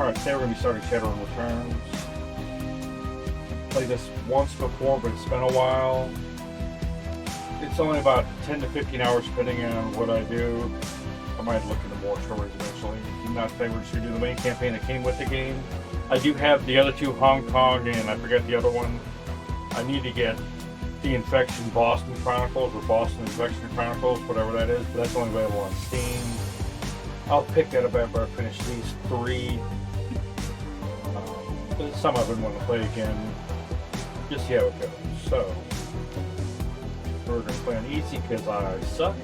Alright, today we're going to be starting Shadowrun Returns. Played this once before, but it's been a while. It's only about 10 to 15 hours depending on what I do. I might look into more stories eventually. I'm not favored to do the main campaign that came with the game. I do have the other two, Hong Kong and I forget the other one. I need to get the Infection Boston Chronicles or Boston Infection Chronicles, whatever that is, but that's only available on Steam. I'll pick that up after I finish these three. Some I've been wanting to play again. Just see how it goes. So, we're going to play on easy because I suck.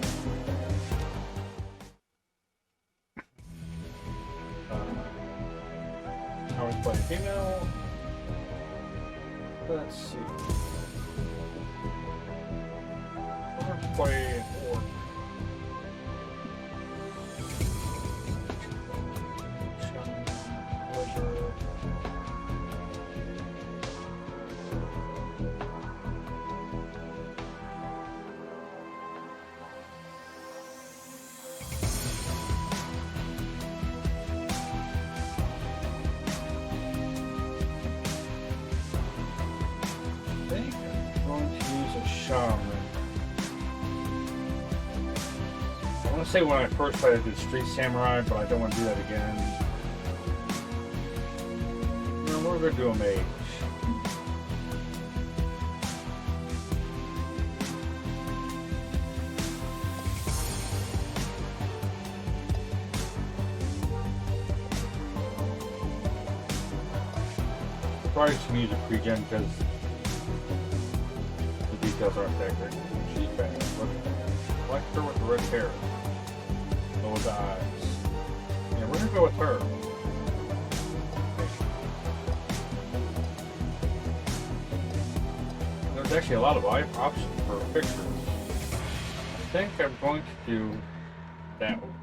I always play female. Let's see. We're going to play an orc. I want to say when I first played I did Street Samurai, but I don't want to do that again. No, we're going to do a mage. Probably some music pre-gen because details aren't that great. She's bad. Look at that. Like her with the red hair. Those eyes. Yeah, we're gonna go with her. There's actually a lot of options for pictures. I think I'm going to do that one.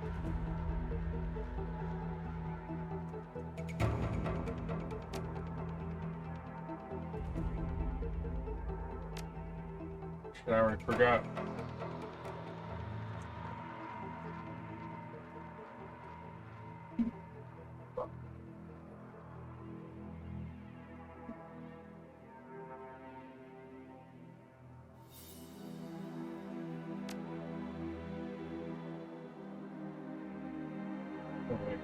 I already forgot. Okay.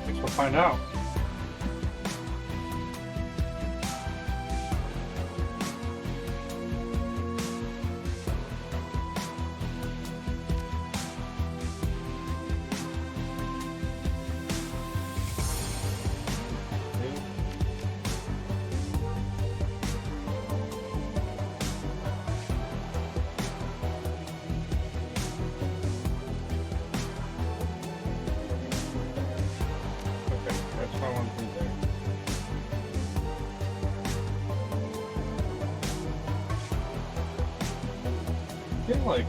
Guess we'll find out. I feel like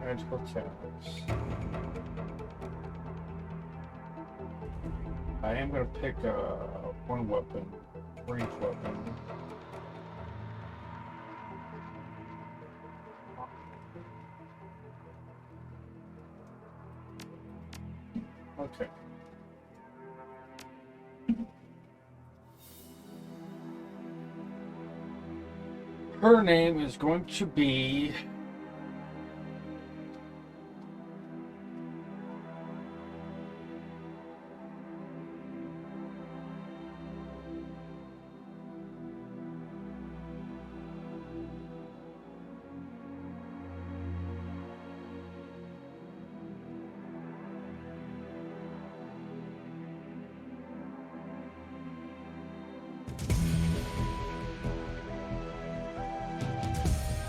magical attacks. I am going to pick one weapon, ranged weapon. Okay. Her name is going to be...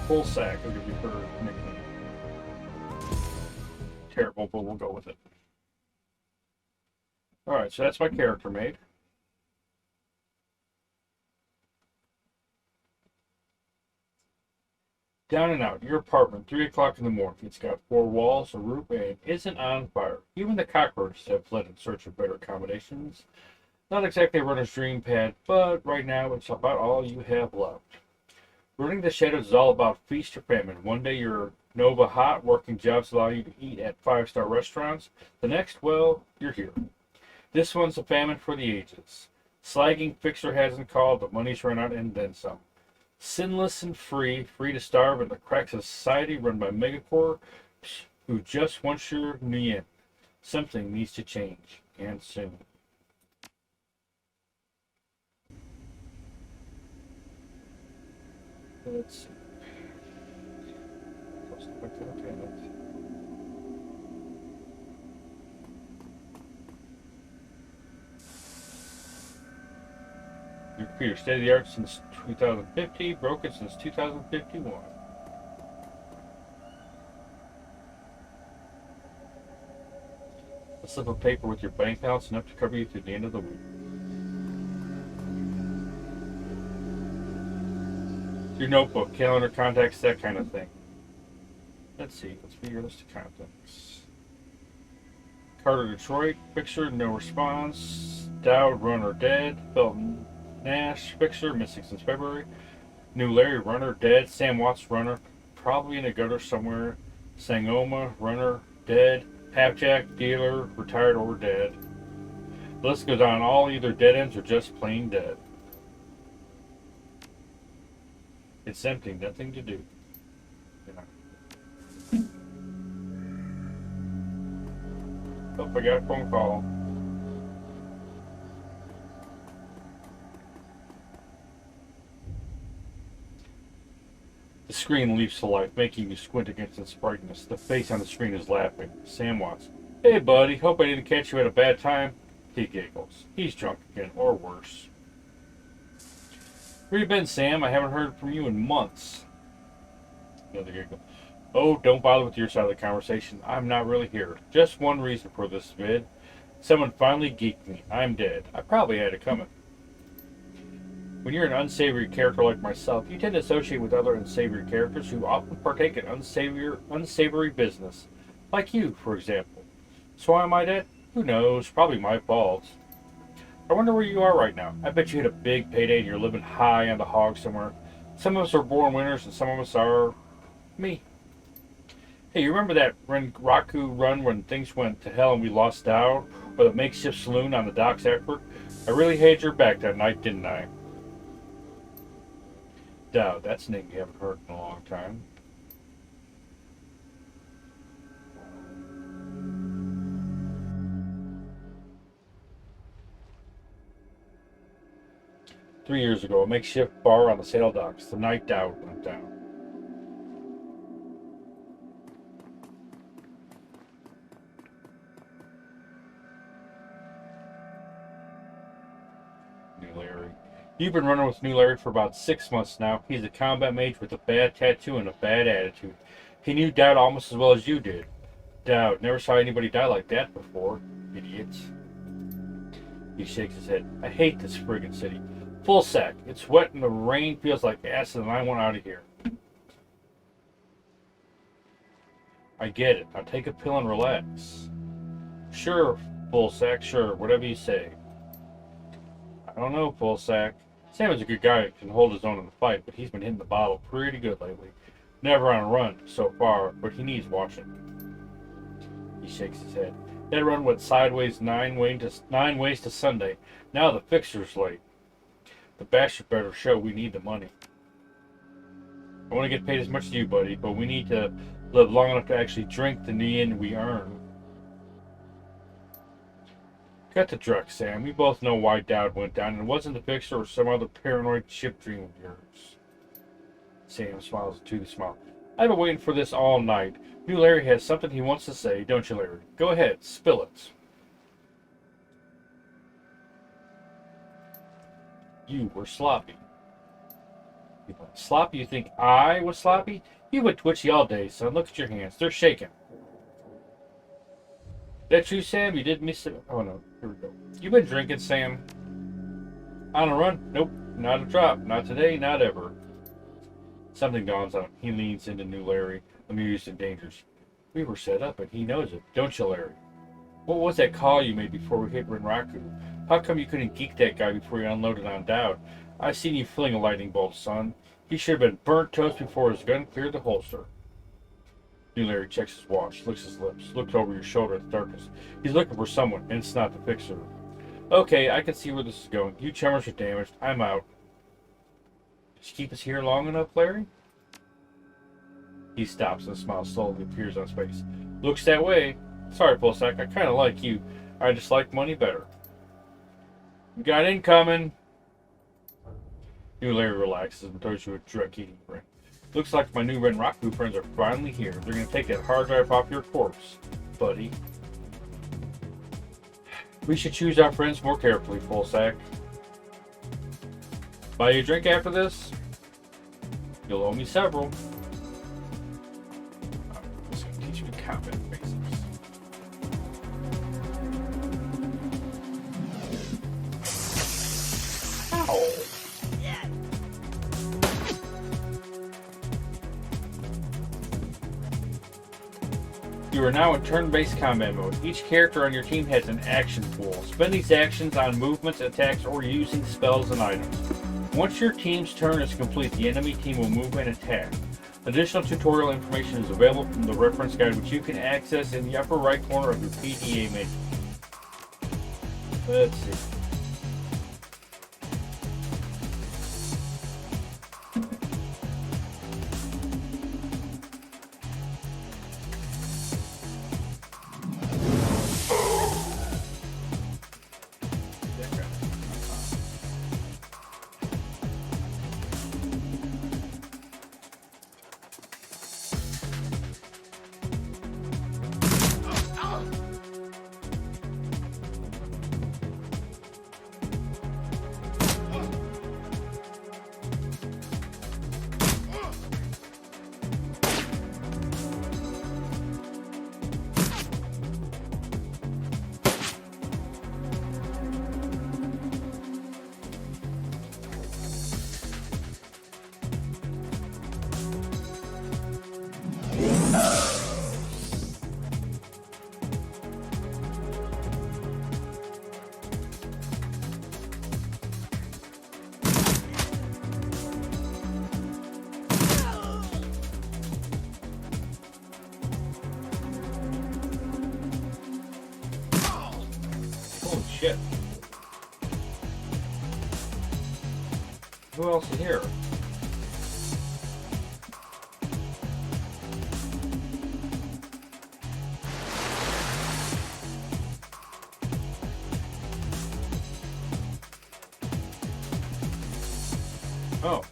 Full Sack. I'll give you her nickname. Terrible, but we'll go with it. Alright, so that's my character made. Down and out, your apartment, 3 o'clock in the morning. It's got 4 walls, a roof, and isn't on fire. Even the cockroaches have fled in search of better accommodations. Not exactly a runner's dream pad, but right now it's about all you have left. Running the Shadows is all about feast or famine. One day you're Nova hot, working jobs allow you to eat at 5-star restaurants. The next, well, you're here. This one's a famine for the ages. Slagging fixer hasn't called, but money's run out and then some. Sinless and free to starve in the cracks of society run by Megacore, who just wants your yen. Something needs to change, and soon. Let's see. Your computer, state of the art since 2050, broken since 2051. A slip of paper with your bank balance enough to cover you through the end of the week. Your notebook, calendar, contacts, that kind of thing. Let's see. Let's view your list of contacts. Carter, Detroit. Fixer, no response. Dowd, runner, dead. Felton, Nash. Fixer, missing since February. New Larry, runner, dead. Sam Watts, runner, probably in a gutter somewhere. Sangoma, runner, dead. Hapjack, dealer, retired or dead. The list goes on. All either dead ends or just plain dead. It's empty, nothing to do. Oh, I got a phone call. The screen leaps to life, making you squint against its brightness. The face on the screen is laughing. Sam Watts. Hey, buddy, hope I didn't catch you at a bad time. He giggles. He's drunk again, or worse. Where you been, Sam? I haven't heard from you in months. Another giggle. Oh, don't bother with your side of the conversation. I'm not really here. Just one reason for this vid. Someone finally geeked me. I'm dead. I probably had it coming. When you're an unsavory character like myself, you tend to associate with other unsavory characters who often partake in unsavory business. Like you, for example. So why am I dead? Who knows? Probably my fault. I wonder where you are right now. I bet you hit a big payday and you're living high on the hog somewhere. Some of us are born winners and some of us are... me. Hey, you remember that Raku run when things went to hell and we lost Dowd? Or the makeshift saloon on the docks afterward? I really had your back that night, didn't I? Dowd, that's a name you haven't heard in a long time. Three years ago, a makeshift bar on the sail docks, the night Dowd went down. New Larry. You've been running with New Larry for about 6 months now. He's a combat mage with a bad tattoo and a bad attitude. He knew Dowd almost as well as you did. Dowd, never saw anybody die like that before. Idiots. He shakes his head. I hate this friggin' city. Full sack. It's wet and the rain feels like acid and I want out of here. I get it. Now take a pill and relax. Sure, full sack. Sure, whatever you say. I don't know, full sack. Sam is a good guy who can hold his own in the fight, but he's been hitting the bottle pretty good lately. Never on a run so far, but he needs watching. He shakes his head. That run went sideways 9 ways to Sunday. Now the fixer's late. The bastard better show we need the money. I want to get paid as much as you, buddy, but we need to live long enough to actually drink the yen we earn. Cut the drugs, Sam. We both know why Dowd went down, and it wasn't the fixer or some other paranoid chip dream of yours. Sam smiles a toothy smile. I've been waiting for this all night. New Larry has something he wants to say, don't you, Larry? Go ahead, spill it. You were sloppy. Sloppy? You think I was sloppy? You've been twitchy all day, son. Look at your hands. They're shaking. That you, Sam? You did miss it. Oh, no. Here we go. You been drinking, Sam? On a run? Nope. Not a drop. Not today. Not ever. Something dawns on him. He leans into New Larry, amused and dangerous. We were set up, and he knows it. Don't you, Larry? What was that call you made before we hit Renraku? How come you couldn't geek that guy before you unloaded on Dowd? I seen you fling a lightning bolt, son. He should have been burnt toast before his gun cleared the holster. New Larry checks his watch, licks his lips, looks over your shoulder at the darkness. He's looking for someone, and it's not the fixer. Okay, I can see where this is going. You chummers are damaged. I'm out. Just keep us here long enough, Larry? He stops and a smile slowly appears on his face. Looks that way. Sorry, Pulsac, I kind of like you. I just like money better. You got incoming. New Larry relaxes and throws you a direct eating grin. Looks like my new Renraku friends are finally here. They're going to take that hard drive off your corpse, buddy. We should choose our friends more carefully, Pulsac. Buy you a drink after this? You'll owe me several. This is going to teach me combat basics. Ow. You are now in turn-based combat mode. Each character on your team has an action pool. Spend these actions on movements, attacks, or using spells and items. Once your team's turn is complete, the enemy team will move and attack. Additional tutorial information is available from the reference guide, which you can access in the upper right corner of your PDA menu. Let's see. Shit. Who else is here? Oh.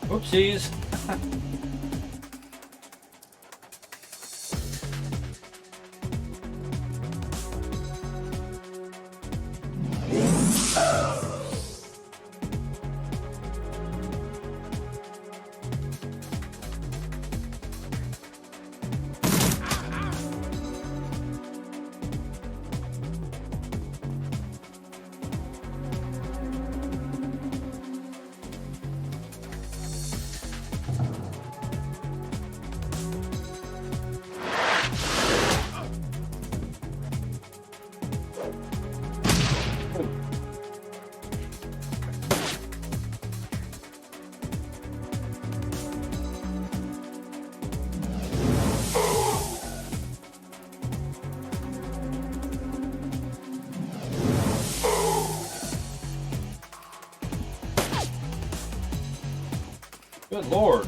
Oopsies. Good lord.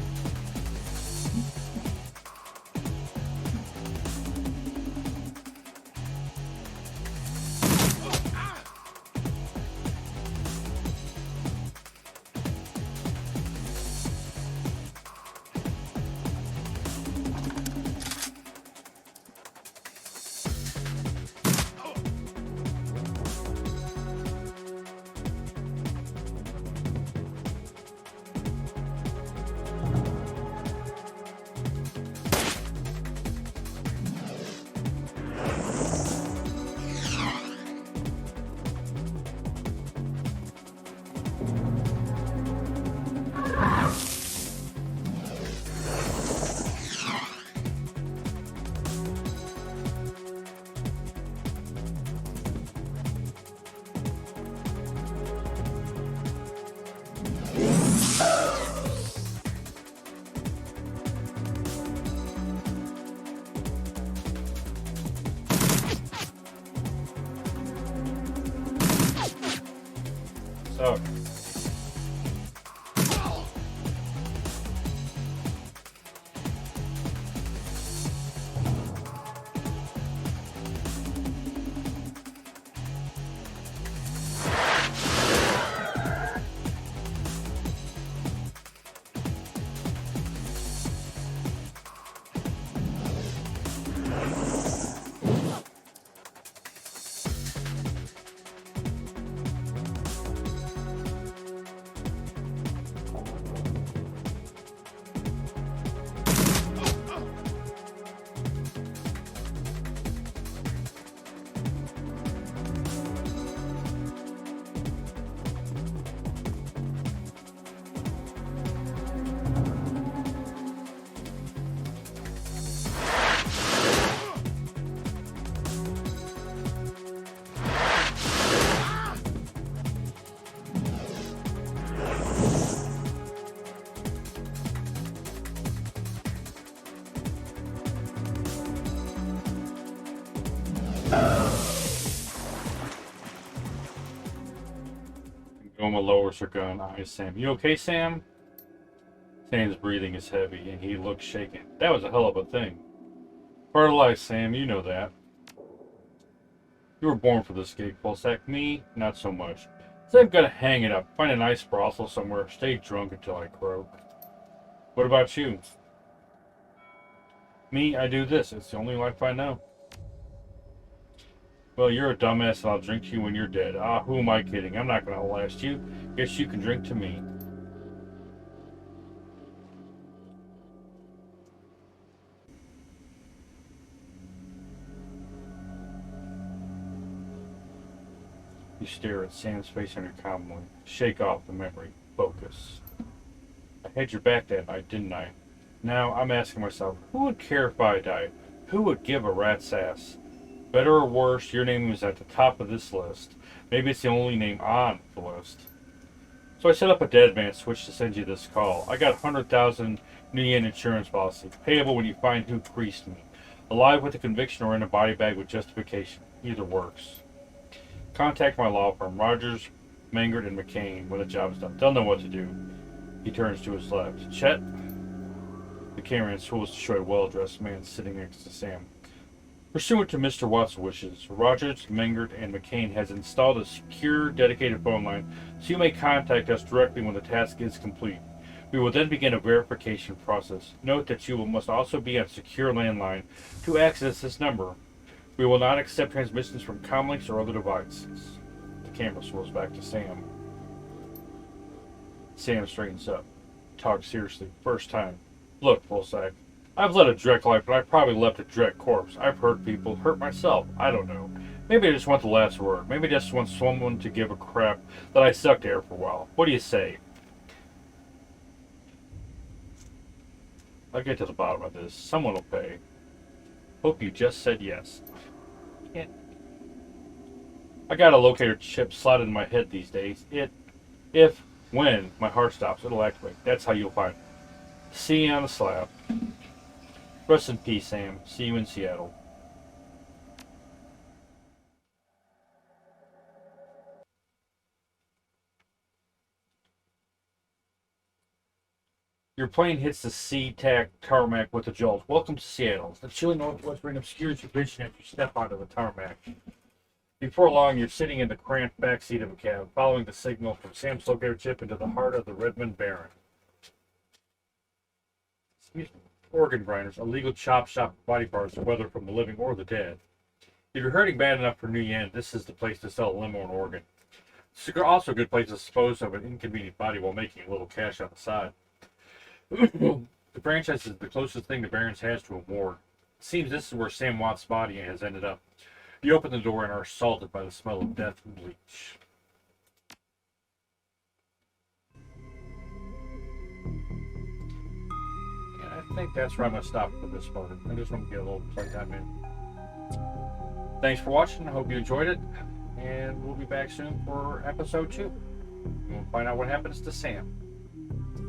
Roma lowers her gun, eyes Sam. You okay, Sam? Sam's breathing is heavy, and he looks shaken. That was a hell of a thing. Part of life, Sam, you know that. You were born for this gig, Pulsac. Me, not so much. So I've got to hang it up, find a nice brothel somewhere, stay drunk until I croak. What about you? Me, I do this. It's the only life I know. Well, you're a dumbass and I'll drink to you when you're dead. Ah, who am I kidding? I'm not going to outlast you. Guess you can drink to me. You stare at Sam's face uncommonly. Shake off the memory. Focus. I had your back that night, didn't I? Now I'm asking myself, who would care if I died? Who would give a rat's ass? Better or worse, your name is at the top of this list. Maybe it's the only name on the list. So I set up a dead man switch to send you this call. I got 100,000 New Yen insurance policy, payable when you find who creased me. Alive with a conviction or in a body bag with justification. Either works. Contact my law firm, Rogers, Mangert, and McCain, when the job's done. They'll know what to do. He turns to his left. Chet? The cameraman swivels to show a well-dressed man sitting next to Sam. Pursuant to Mr. Watt's wishes, Rogers, Mangert, and McCain has installed a secure, dedicated phone line, so you may contact us directly when the task is complete. We will then begin a verification process. Note that you must also be on secure landline to access this number. We will not accept transmissions from comlinks or other devices. The camera swirls back to Sam. Sam straightens up. Talks seriously. First time. Look, Pulsac. I've led a direct life, but I probably left a direct corpse. I've hurt people, hurt myself. I don't know. Maybe I just want the last word. Maybe I just want someone to give a crap that I sucked air for a while. What do you say? I'll get to the bottom of this. Someone will pay. Hope you just said yes. I got a locator chip slotted in my head these days. When my heart stops, it'll activate. That's how you'll find it. See you on the slab. Rest in peace, Sam. See you in Seattle. Your plane hits the SeaTac tarmac with a jolt. Welcome to Seattle. The chilly northwest wind obscures your vision as you step onto the tarmac. Before long, you're sitting in the cramped backseat of a cab, following the signal from Sam's locator chip into the heart of the Redmond Baron. Excuse me. Organ grinders, a legal chop shop of body parts, whether from the living or the dead. If you're hurting bad enough for New Yen, this is the place to sell a limo and organ. It's also a good place to dispose of an inconvenient body while making a little cash on the side. The franchise is the closest thing the Barons has to a morgue. It seems this is where Sam Watt's body has ended up. You open the door and are assaulted by the smell of death and bleach. And I think that's where I'm going to stop for this moment. I just want to get a little playtime in. Thanks for watching. I hope you enjoyed it. And we'll be back soon for episode 2. We'll find out what happens to Sam.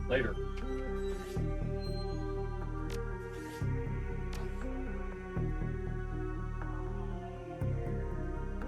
Later.